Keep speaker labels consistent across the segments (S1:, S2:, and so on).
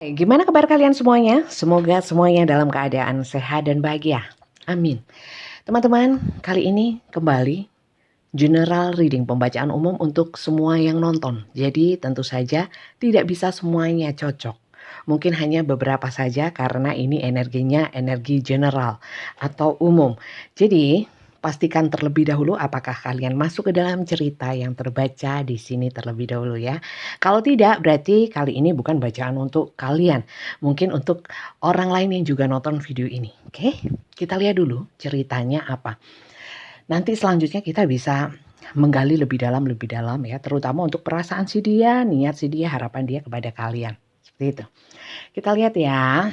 S1: Gimana kabar kalian semuanya? Semoga semuanya dalam keadaan sehat dan bahagia. Amin. Teman-teman, kali ini kembali general reading, pembacaan umum untuk semua yang nonton. Jadi tentu saja tidak bisa semuanya cocok. Mungkin hanya beberapa saja karena ini energinya energi general atau umum. Jadi pastikan terlebih dahulu apakah kalian masuk ke dalam cerita yang terbaca di sini terlebih dahulu ya. Kalau tidak, berarti kali ini bukan bacaan untuk kalian. Mungkin untuk orang lain yang juga nonton video ini. Oke, kita lihat dulu ceritanya apa. Nanti selanjutnya kita bisa menggali lebih dalam ya, terutama untuk perasaan si dia, niat si dia, harapan dia kepada kalian. Seperti itu. Kita lihat ya.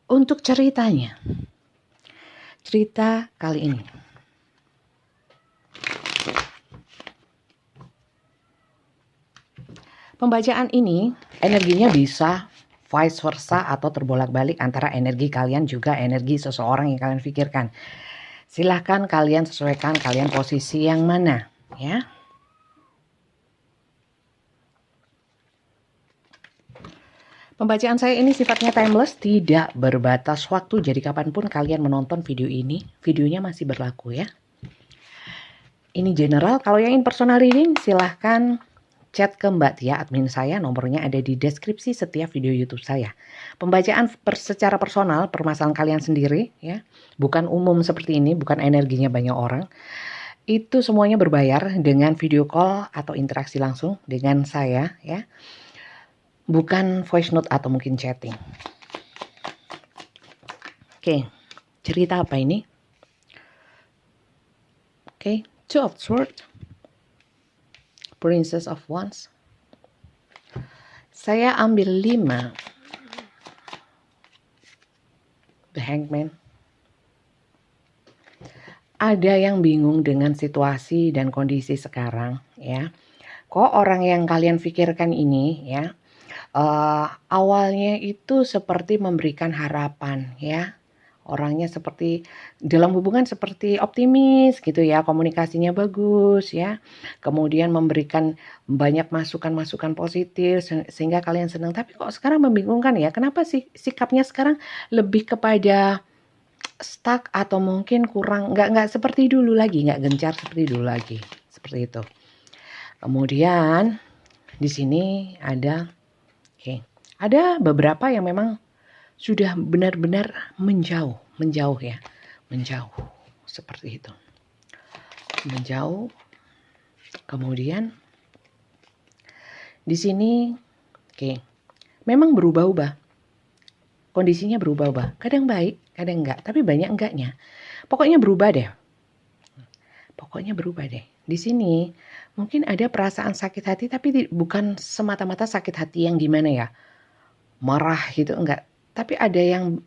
S1: Untuk ceritanya. Cerita kali ini. Pembacaan ini energinya bisa vice versa atau terbolak-balik antara energi kalian juga energi seseorang yang kalian pikirkan. Silahkan kalian sesuaikan kalian posisi yang mana ya. Pembacaan saya ini sifatnya timeless, tidak berbatas waktu. Jadi kapanpun kalian menonton video ini, videonya masih berlaku ya. Ini general, kalau yang in personal reading silahkan chat ke Mbak Tia, admin saya, nomornya ada di deskripsi setiap video YouTube saya. Pembacaan secara personal, permasalahan kalian sendiri ya, bukan umum seperti ini, bukan energinya banyak orang. Itu semuanya berbayar dengan video call atau interaksi langsung dengan saya ya. Bukan voice note atau mungkin chatting. Oke, cerita apa ini? Oke, Two of Swords, Princess of Wands. Saya ambil 5. The Hangman. Ada yang bingung dengan situasi dan kondisi sekarang ya. Kok orang yang kalian pikirkan ini ya, awalnya itu seperti memberikan harapan ya. Orangnya seperti dalam hubungan seperti optimis gitu ya, komunikasinya bagus ya. Kemudian memberikan banyak masukan-masukan positif sehingga kalian senang. Tapi kok sekarang membingungkan ya? Kenapa sih sikapnya sekarang lebih kepada stuck atau mungkin kurang nggak seperti dulu lagi, nggak gencar seperti dulu lagi. Seperti itu. Kemudian di sini ada ada beberapa yang memang sudah benar-benar menjauh ya, menjauh seperti itu, menjauh. Kemudian di sini memang berubah-ubah, kondisinya berubah-ubah, kadang baik, kadang enggak, tapi banyak enggaknya. Pokoknya berubah deh. Di sini mungkin ada perasaan sakit hati, tapi bukan semata-mata sakit hati yang gimana ya, marah gitu, enggak. Tapi ada yang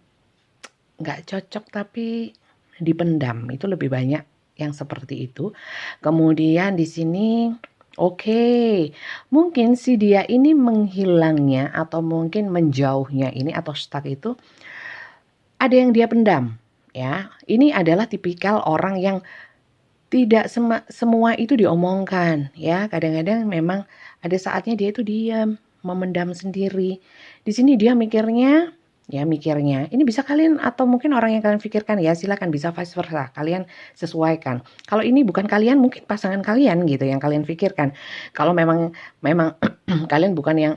S1: nggak cocok tapi dipendam, itu lebih banyak yang seperti itu. Kemudian di sini mungkin si dia ini menghilangnya atau mungkin menjauhnya ini atau stuck itu ada yang dia pendam ya. Ini adalah tipikal orang yang tidak semua itu diomongkan ya. Kadang-kadang memang ada saatnya dia itu diam, memendam sendiri. Di sini dia mikirnya ini bisa kalian atau mungkin orang yang kalian pikirkan ya, silakan, bisa vice versa, kalian sesuaikan. Kalau ini bukan kalian, mungkin pasangan kalian gitu yang kalian pikirkan. Kalau memang kalian bukan yang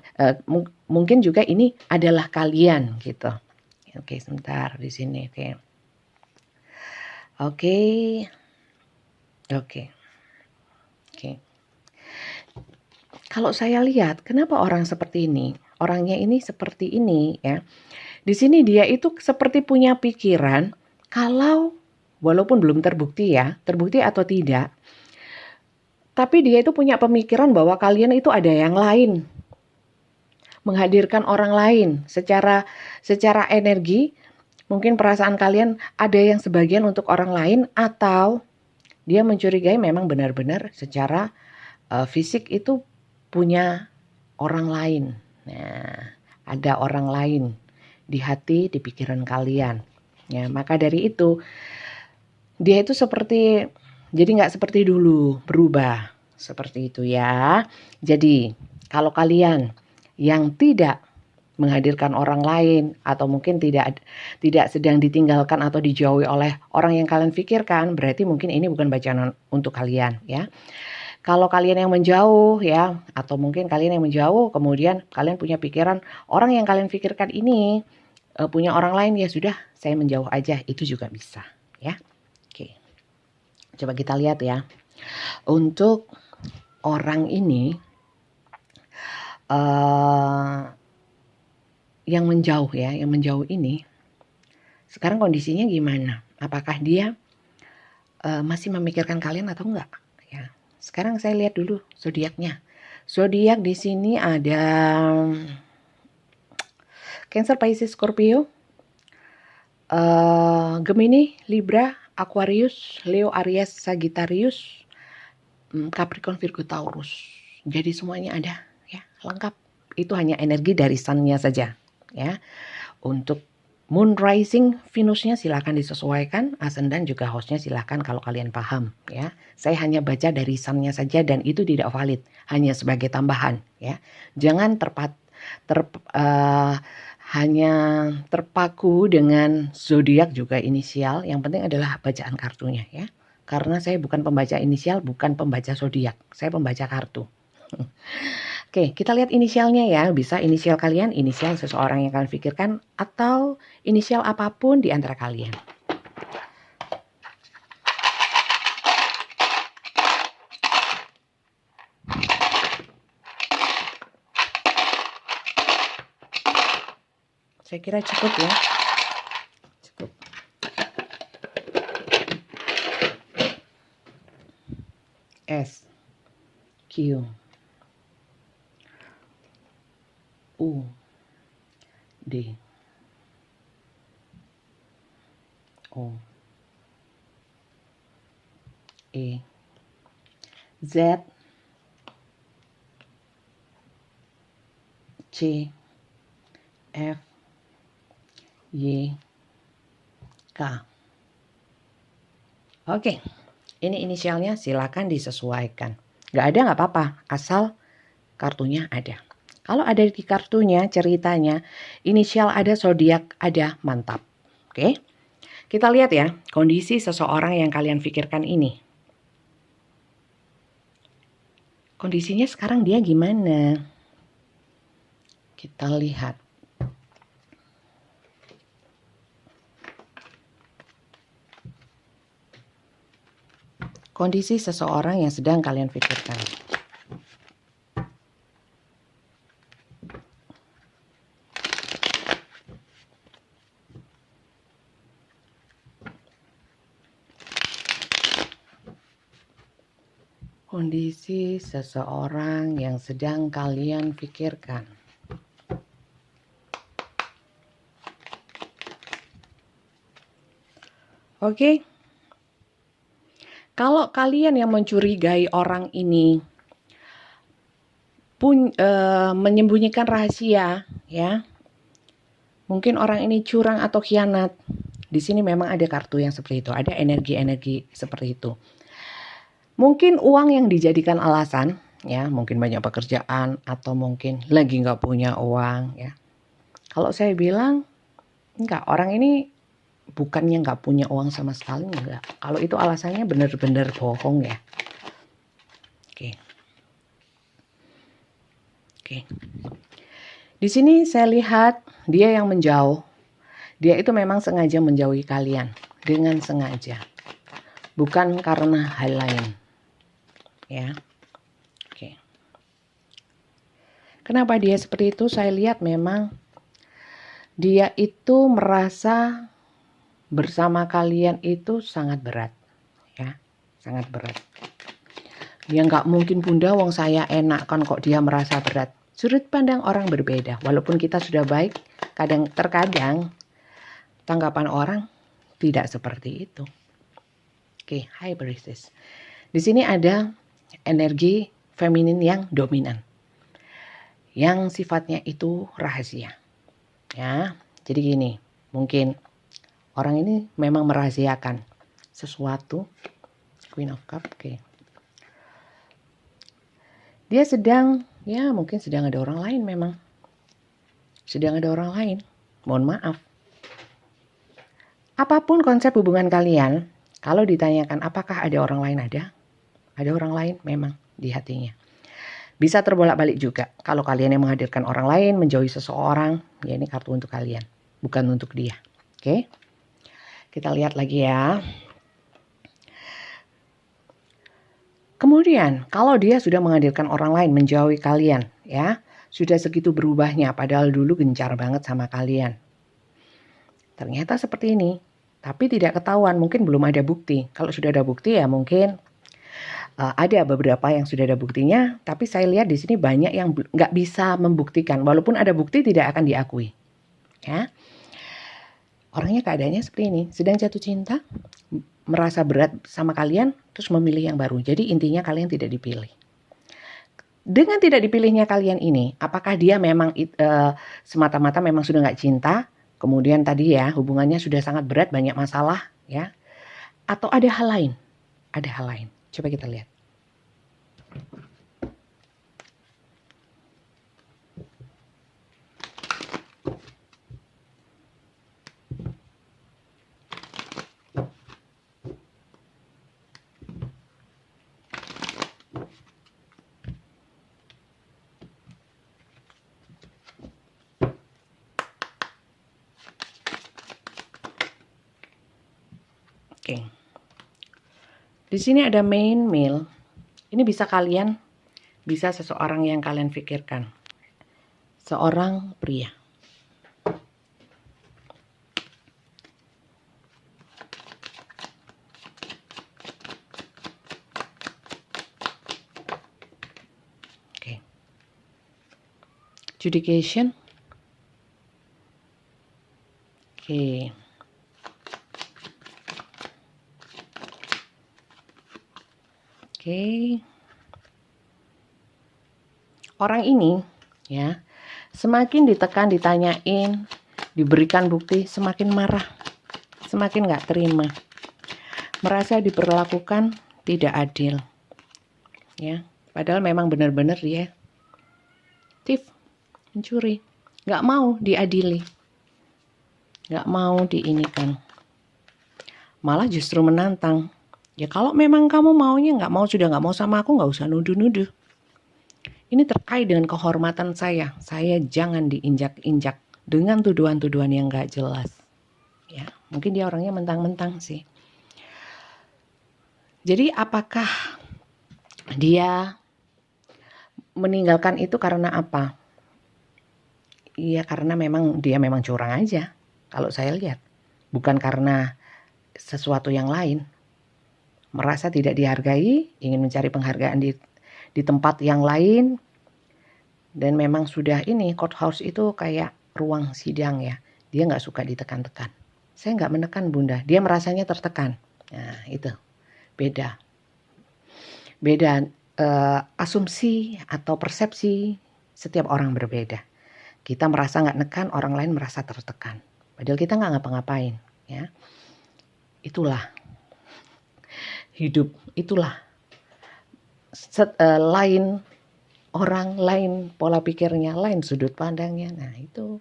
S1: mungkin juga ini adalah kalian gitu. Oke, sebentar di sini. Oke. Kalau saya lihat, kenapa orang seperti ini? Orangnya ini seperti ini ya. Di sini dia itu seperti punya pikiran, kalau walaupun belum terbukti ya, terbukti atau tidak, tapi dia itu punya pemikiran bahwa kalian itu ada yang lain, menghadirkan orang lain secara energi. Mungkin perasaan kalian ada yang sebagian untuk orang lain, atau dia mencurigai memang benar-benar secara fisik itu punya orang lain. Nah, ada orang lain di hati, di pikiran kalian ya. Maka dari itu dia itu seperti, jadi nggak seperti dulu, berubah seperti itu ya. Jadi kalau kalian yang tidak menghadirkan orang lain, atau mungkin tidak sedang ditinggalkan atau dijauhi oleh orang yang kalian pikirkan, berarti mungkin ini bukan bacaan untuk kalian ya. Kalau kalian yang menjauh ya, atau mungkin kalian yang menjauh kemudian kalian punya pikiran orang yang kalian pikirkan ini punya orang lain, ya sudah saya menjauh aja, itu juga bisa ya. Oke, coba kita lihat ya. Untuk orang ini yang menjauh ya, yang menjauh ini sekarang kondisinya gimana? Apakah dia masih memikirkan kalian atau enggak? Ya, sekarang saya lihat dulu zodiaknya. Zodiak di sini ada Cancer, Pisces, Scorpio, Gemini, Libra, Aquarius, Leo, Aries, Sagittarius, Capricorn, Virgo, Taurus. Jadi semuanya ada ya, lengkap. Itu hanya energi dari sun-nya saja ya. Untuk Moon rising Venusnya silakan disesuaikan, ascendant juga hostnya silakan kalau kalian paham ya. Saya hanya baca dari sun-nya saja dan itu tidak valid, hanya sebagai tambahan ya. Jangan hanya terpaku dengan zodiak juga inisial, yang penting adalah bacaan kartunya ya. Karena saya bukan pembaca inisial, bukan pembaca zodiak, saya pembaca kartu. Oke, kita lihat inisialnya ya. Bisa inisial kalian, inisial seseorang yang kalian pikirkan, atau inisial apapun di antara kalian. Saya kira cukup ya. Cukup. S, Q, U, D, O, E, Z, C, F, Y, K. Oke, ini inisialnya silakan disesuaikan. Nggak ada nggak apa-apa, asal kartunya ada. Kalau ada di kartunya ceritanya inisial ada, zodiak ada, mantap. Oke, kita lihat ya kondisi seseorang yang kalian pikirkan ini. Kondisinya sekarang dia gimana? Kita lihat. Kondisi seseorang yang sedang kalian pikirkan. Kondisi seseorang yang sedang kalian pikirkan. Oke. Kalau kalian yang mencurigai orang ini menyembunyikan rahasia ya. Mungkin orang ini curang atau khianat. Di sini memang ada kartu yang seperti itu, ada energi-energi seperti itu. Mungkin uang yang dijadikan alasan, ya, mungkin banyak pekerjaan atau mungkin lagi nggak punya uang, ya. Kalau saya bilang, enggak, orang ini bukannya nggak punya uang sama sekali, enggak. Kalau itu alasannya benar-benar bohong ya. Oke. Di sini saya lihat dia yang menjauh. Dia itu memang sengaja menjauhi kalian dengan sengaja, bukan karena hal lain. Ya, oke. Kenapa dia seperti itu? Saya lihat memang dia itu merasa bersama kalian itu sangat berat, ya, sangat berat. Dia nggak mungkin, Bunda, wong saya enak kan kok dia merasa berat. Sudut pandang orang berbeda. Walaupun kita sudah baik, terkadang tanggapan orang tidak seperti itu. Oke, High Priestess. Di sini ada energi feminin yang dominan, yang sifatnya itu rahasia. Ya, jadi gini, mungkin orang ini memang merahasiakan sesuatu. Queen of Cups, oke. Dia sedang, ya mungkin sedang ada orang lain memang. sedang ada orang lain. Mohon maaf. Apapun konsep hubungan kalian, kalau ditanyakan apakah ada orang lain, ada orang lain memang di hatinya. Bisa terbolak-balik juga. Kalau kalian yang menghadirkan orang lain, menjauhi seseorang, ya ini kartu untuk kalian, bukan untuk dia. Oke? Kita lihat lagi ya. Kemudian, kalau dia sudah menghadirkan orang lain, menjauhi kalian, ya, sudah segitu berubahnya, padahal dulu gencar banget sama kalian. Ternyata seperti ini, tapi tidak ketahuan, mungkin belum ada bukti. Kalau sudah ada bukti ya mungkin ada beberapa yang sudah ada buktinya, tapi saya lihat di sini banyak yang nggak bisa membuktikan, walaupun ada bukti tidak akan diakui. Ya, orangnya keadaannya seperti ini, sedang jatuh cinta, merasa berat sama kalian, terus memilih yang baru. Jadi intinya kalian tidak dipilih. Dengan tidak dipilihnya kalian ini, apakah dia memang semata-mata memang sudah nggak cinta, kemudian tadi ya hubungannya sudah sangat berat, banyak masalah, ya, atau ada hal lain? Ada hal lain. Coba kita lihat. Oke. Di sini ada main male. Ini bisa seseorang yang kalian pikirkan. Seorang pria. Oke. Judication. Oke. Oke. Orang ini ya, semakin ditekan, ditanyain, diberikan bukti, semakin marah, semakin nggak terima, merasa diperlakukan tidak adil, ya. Padahal memang benar-benar dia thief, mencuri, nggak mau diadili, nggak mau diinikan, malah justru menantang. Ya kalau memang kamu maunya nggak mau, sudah nggak mau sama aku, nggak usah nuduh-nuduh. Ini terkait dengan kehormatan saya jangan diinjak-injak dengan tuduhan-tuduhan yang nggak jelas. Ya, mungkin dia orangnya mentang-mentang sih. Jadi apakah dia meninggalkan itu karena apa? Iya, karena dia memang curang aja. Kalau saya lihat, bukan karena sesuatu yang lain. Merasa tidak dihargai, ingin mencari penghargaan di tempat yang lain, dan memang sudah ini, courthouse itu kayak ruang sidang ya, dia nggak suka ditekan-tekan. Saya nggak menekan bunda, dia merasanya tertekan. Nah itu beda asumsi atau persepsi setiap orang berbeda. Kita merasa nggak nekan, orang lain merasa tertekan, padahal kita nggak ngapa-ngapain, ya. Itulah hidup, itulah lain orang, lain pola pikirnya, lain sudut pandangnya. Nah itu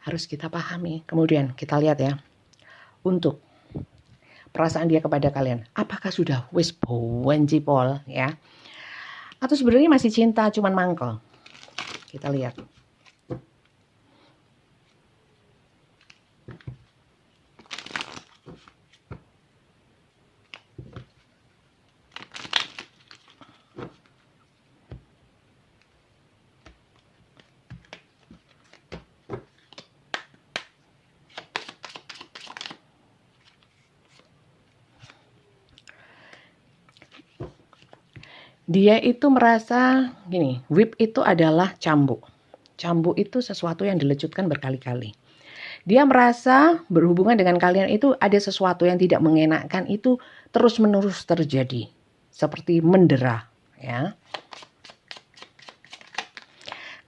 S1: harus kita pahami. Kemudian kita lihat ya, untuk perasaan dia kepada kalian, apakah sudah wis bowen cipol ya, atau sebenarnya masih cinta cuman mangkel. Kita lihat. Dia itu merasa gini, whip itu adalah cambuk. Cambuk itu sesuatu yang dilecutkan berkali-kali. Dia merasa berhubungan dengan kalian itu ada sesuatu yang tidak mengenakkan, itu terus-menerus terjadi. Seperti mendera, ya.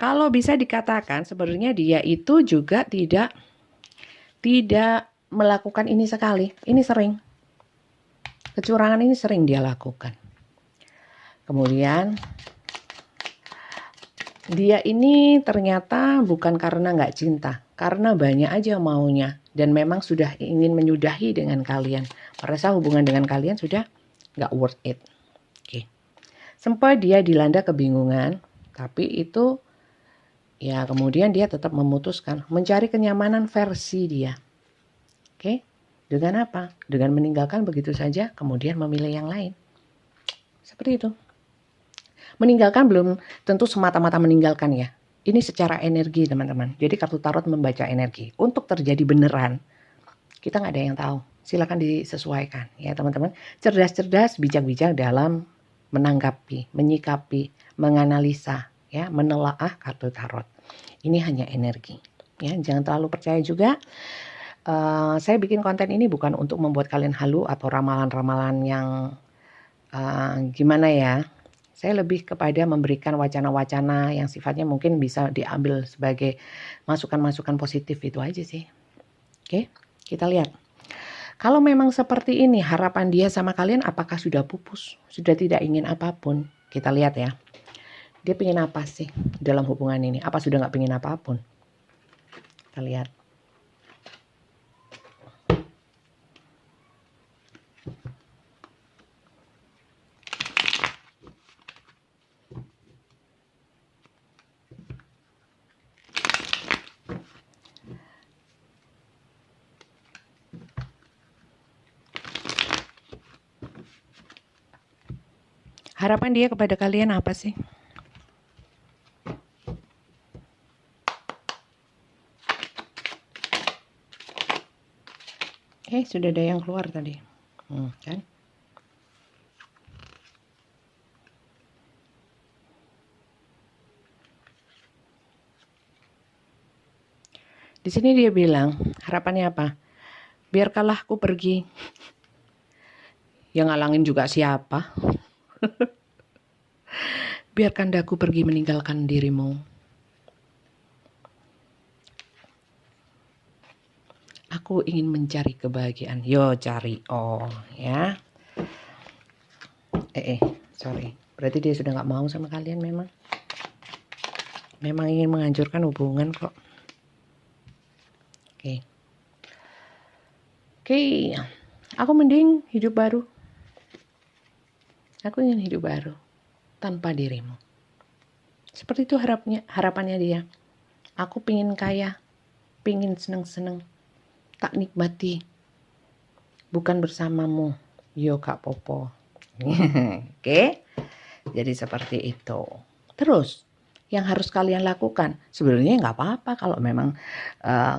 S1: Kalau bisa dikatakan sebenarnya dia itu juga tidak melakukan ini sekali. Ini sering. Kecurangan ini sering dia lakukan. Kemudian dia ini ternyata bukan karena nggak cinta, karena banyak aja maunya dan memang sudah ingin menyudahi dengan kalian. Merasa hubungan dengan kalian sudah nggak worth it. Oke. Sempat dia dilanda kebingungan, tapi itu ya kemudian dia tetap memutuskan mencari kenyamanan versi dia. Oke. Dengan apa? Dengan meninggalkan begitu saja, kemudian memilih yang lain. Seperti itu. Meninggalkan belum tentu semata-mata meninggalkan ya. Ini secara energi teman-teman. Jadi kartu tarot membaca energi. Untuk terjadi beneran, kita nggak ada yang tahu. Silakan disesuaikan ya teman-teman. Cerdas-cerdas, bijak-bijak dalam menanggapi, menyikapi, menganalisa, ya, menelaah kartu tarot. Ini hanya energi. Ya, jangan terlalu percaya juga. Saya bikin konten ini bukan untuk membuat kalian halu atau ramalan-ramalan yang gimana ya. Saya lebih kepada memberikan wacana-wacana yang sifatnya mungkin bisa diambil sebagai masukan-masukan positif, itu aja sih. Oke, kita lihat. Kalau memang seperti ini harapan dia sama kalian, apakah sudah pupus? Sudah tidak ingin apapun? Kita lihat ya. Dia pengen apa sih dalam hubungan ini? Apa sudah nggak pengen apapun? Kita lihat. Harapan dia kepada kalian apa sih? Sudah ada yang keluar tadi. Kan? Di sini dia bilang, harapannya apa? Biarkanlah aku pergi. Yang ngalangin juga siapa? Biarkan daku pergi meninggalkan dirimu. Aku ingin mencari kebahagiaan. Yo cari, ya. Sorry. Berarti dia sudah nggak mau sama kalian memang. Memang ingin menghancurkan hubungan kok. Oke. Aku mending hidup baru. Aku ingin hidup baru tanpa dirimu. Seperti itu harapannya dia. Aku pingin kaya, pingin seneng-seneng, tak nikmati, bukan bersamamu. Yo Kak Popo. Oke, jadi seperti itu. Terus yang harus kalian lakukan sebenarnya nggak apa-apa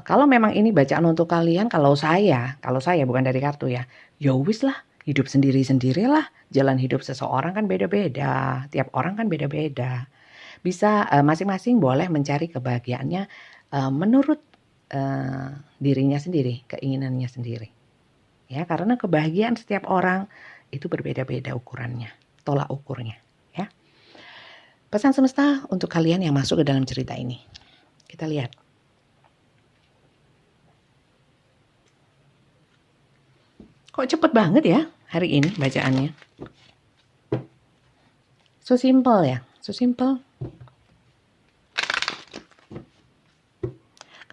S1: kalau memang ini bacaan untuk kalian. Kalau saya bukan dari kartu ya, ya wis lah, hidup sendiri-sendirilah. Jalan hidup seseorang kan beda-beda, tiap orang kan beda-beda. Bisa masing-masing boleh mencari kebahagiaannya menurut dirinya sendiri, keinginannya sendiri. Ya, karena kebahagiaan setiap orang itu berbeda-beda ukurannya, tolak ukurnya. Ya. Pesan semesta untuk kalian yang masuk ke dalam cerita ini. Kita lihat. Kok cepet banget ya hari ini bacaannya? So simple ya, so simple.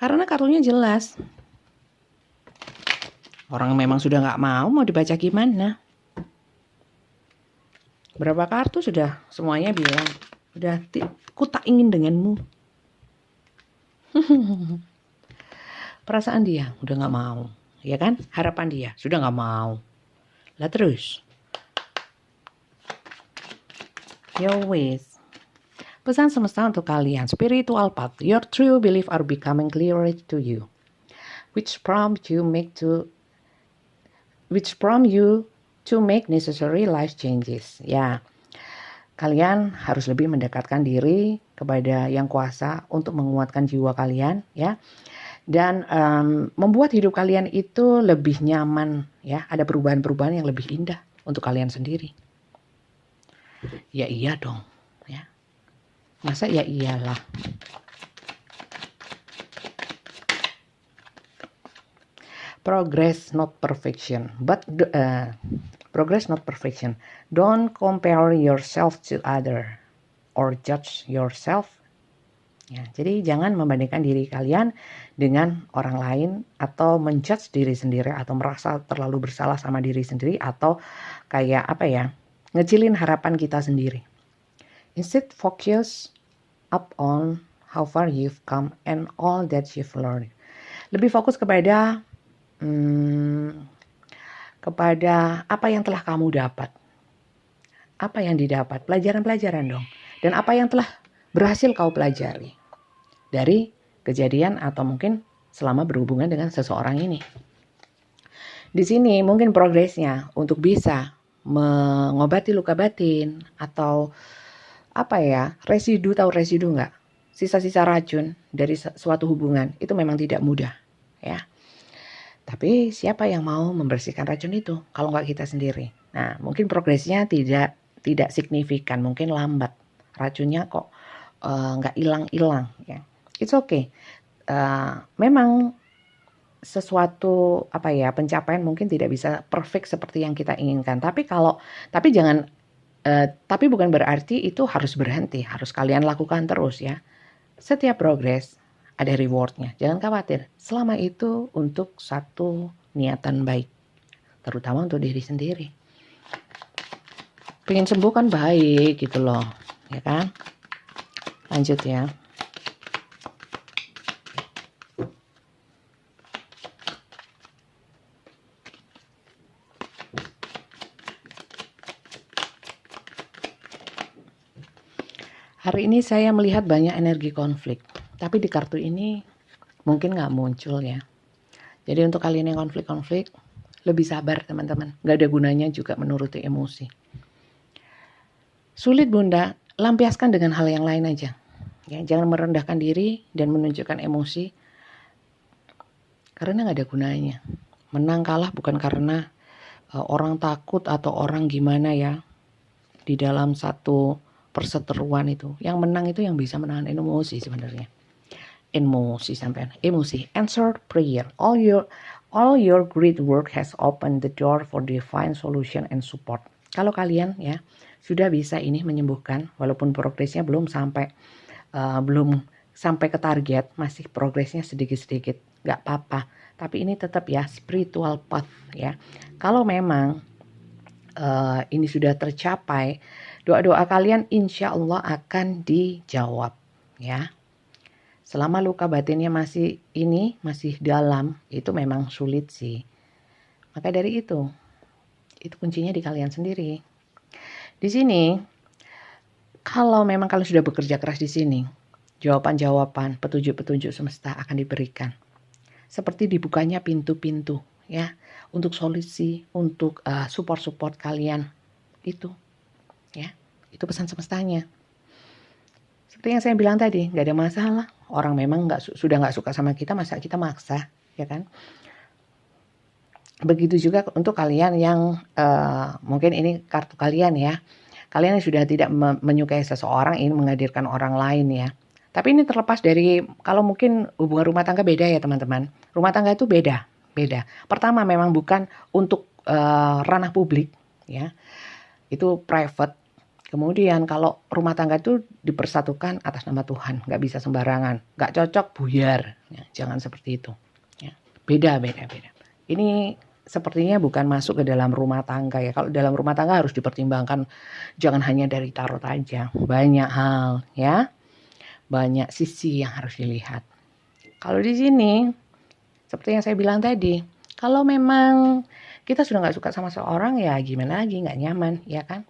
S1: Karena kartunya jelas. Orang memang sudah nggak mau dibaca gimana? Berapa kartu sudah semuanya bilang, udah ku tak ingin denganmu. Perasaan dia udah nggak mau, ya kan? Harapan dia sudah nggak mau. Lah terus, yo wis. Pesan semesta untuk kalian, spiritual path, your true belief are becoming clearer to you, which prompt you to make necessary life changes. Ya, kalian harus lebih mendekatkan diri kepada Yang Kuasa untuk menguatkan jiwa kalian, ya, dan membuat hidup kalian itu lebih nyaman, ya. Ada perubahan-perubahan yang lebih indah untuk kalian sendiri. Ya iya dong, ya. Masa ya iyalah. Progress not perfection, progress not perfection. Don't compare yourself to other or judge yourself Ya, jadi jangan membandingkan diri kalian dengan orang lain atau menjudge diri sendiri atau merasa terlalu bersalah sama diri sendiri atau kayak apa ya, ngecilin harapan kita sendiri. Instead focus up on how far you've come and all that you've learned. Lebih fokus kepada kepada apa yang telah kamu dapat. Apa yang didapat, pelajaran-pelajaran dong. Dan apa yang telah berhasil kau pelajari dari kejadian atau mungkin selama berhubungan dengan seseorang ini. Di sini mungkin progresnya untuk bisa mengobati luka batin atau apa ya, residu, tahu residu nggak? Sisa-sisa racun dari suatu hubungan itu memang tidak mudah ya. Tapi siapa yang mau membersihkan racun itu kalau nggak kita sendiri? Nah, mungkin progresnya tidak signifikan, mungkin lambat. Racunnya kok nggak hilang-hilang ya. It's okay. Memang sesuatu apa ya, pencapaian mungkin tidak bisa perfect seperti yang kita inginkan. Tapi bukan berarti itu harus berhenti, harus kalian lakukan terus ya. Setiap progres ada rewardnya, jangan khawatir. Selama itu untuk satu niatan baik, terutama untuk diri sendiri. Pengen sembuh kan baik gitu loh, ya kan? Lanjut ya. Hari ini saya melihat banyak energi konflik, tapi di kartu ini mungkin nggak muncul ya. Jadi untuk kalian yang konflik-konflik, lebih sabar teman-teman. Nggak ada gunanya juga menuruti emosi. Sulit bunda, lampiaskan dengan hal yang lain aja. Ya, jangan merendahkan diri dan menunjukkan emosi, karena nggak ada gunanya. Menang kalah bukan karena orang takut atau orang gimana ya di dalam satu perseteruan itu. Yang menang itu yang bisa menahan emosi sebenarnya. Emosi sampai emosi. Answer prayer. All your great work has opened the door for divine solution and support. Kalau kalian ya sudah bisa ini menyembuhkan, walaupun progresnya belum sampai ke target, masih progresnya sedikit-sedikit, nggak apa-apa. Tapi ini tetap ya spiritual path ya. Kalau memang ini sudah tercapai, doa-doa kalian insya Allah akan dijawab ya. Selama luka batinnya masih dalam, itu memang sulit sih. Maka dari itu kuncinya di kalian sendiri. Di sini, kalau memang kalian sudah bekerja keras di sini, jawaban-jawaban, petunjuk-petunjuk semesta akan diberikan. Seperti dibukanya pintu-pintu ya, untuk solusi, untuk support kalian itu ya. Itu pesan semestanya. Seperti yang saya bilang tadi, nggak ada masalah. Orang memang sudah nggak suka sama kita, masa kita maksa, ya kan? Begitu juga untuk kalian yang mungkin ini kartu kalian ya. Kalian yang sudah tidak menyukai seseorang, ingin menghadirkan orang lain ya. Tapi ini terlepas dari, kalau mungkin hubungan rumah tangga beda ya teman-teman. Rumah tangga itu beda. Pertama memang bukan untuk ranah publik ya. Itu private. Kemudian kalau rumah tangga itu dipersatukan atas nama Tuhan, nggak bisa sembarangan, nggak cocok buyar, ya, jangan seperti itu. Ya. Beda. Ini sepertinya bukan masuk ke dalam rumah tangga ya. Kalau dalam rumah tangga harus dipertimbangkan, jangan hanya dari tarot aja, banyak hal ya, banyak sisi yang harus dilihat. Kalau di sini, seperti yang saya bilang tadi, kalau memang kita sudah nggak suka sama seorang ya gimana lagi, nggak nyaman ya kan.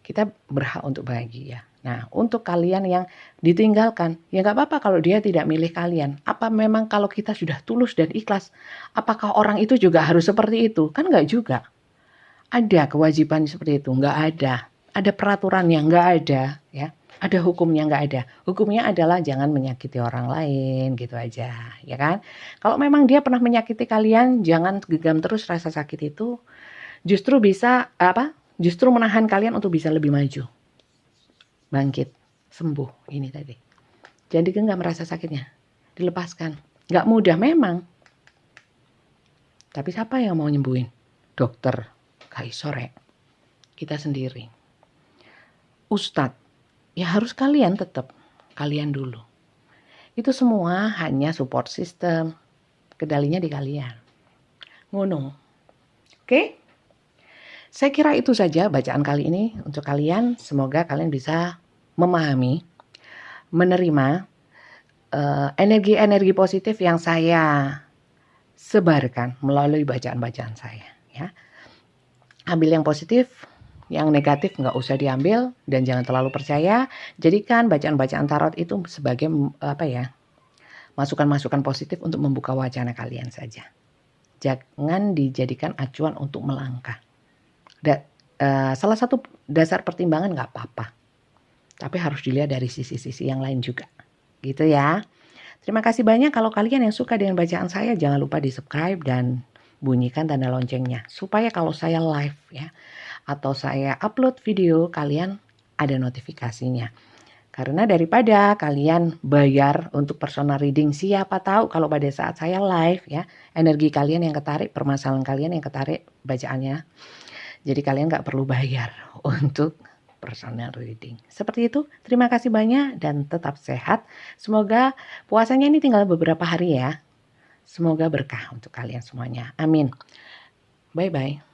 S1: Kita berhak untuk bahagia. Nah, untuk kalian yang ditinggalkan, ya nggak apa-apa kalau dia tidak milih kalian. Apa memang kalau kita sudah tulus dan ikhlas, apakah orang itu juga harus seperti itu? Kan nggak juga. Ada kewajiban seperti itu? Nggak ada. Ada peraturan yang nggak ada, ya. Ada hukumnya nggak ada. Hukumnya adalah jangan menyakiti orang lain, gitu aja, ya kan? Kalau memang dia pernah menyakiti kalian, jangan genggam terus rasa sakit itu. Justru bisa Justru menahan kalian untuk bisa lebih maju. Bangkit, sembuh ini tadi. Jadi genggam rasa sakitnya, dilepaskan. Gak mudah memang. Tapi siapa yang mau nyembuhin? Dokter, kaisore, kita sendiri. Ustadz, ya harus kalian tetap. Kalian dulu. Itu semua hanya support system. Kendalinya di kalian. Ngono. Oke? Saya kira itu saja bacaan kali ini untuk kalian. Semoga kalian bisa memahami, menerima energi-energi positif yang saya sebarkan melalui bacaan-bacaan saya. Ya. Ambil yang positif, yang negatif nggak usah diambil dan jangan terlalu percaya. Jadikan bacaan-bacaan tarot itu sebagai masukan-masukan positif untuk membuka wacana kalian saja. Jangan dijadikan acuan untuk melangkah. Salah satu dasar pertimbangan nggak apa-apa, tapi harus dilihat dari sisi-sisi yang lain juga, gitu ya. Terima kasih banyak. Kalau kalian yang suka dengan bacaan saya, jangan lupa di subscribe dan bunyikan tanda loncengnya, supaya kalau saya live ya, atau saya upload video, kalian ada notifikasinya. Karena daripada kalian bayar untuk personal reading, siapa tahu kalau pada saat saya live ya, energi kalian yang ketarik, permasalahan kalian yang ketarik bacaannya. Jadi kalian gak perlu bayar untuk personal reading. Seperti itu, terima kasih banyak dan tetap sehat. Semoga puasanya ini tinggal beberapa hari ya. Semoga berkah untuk kalian semuanya. Amin. Bye-bye.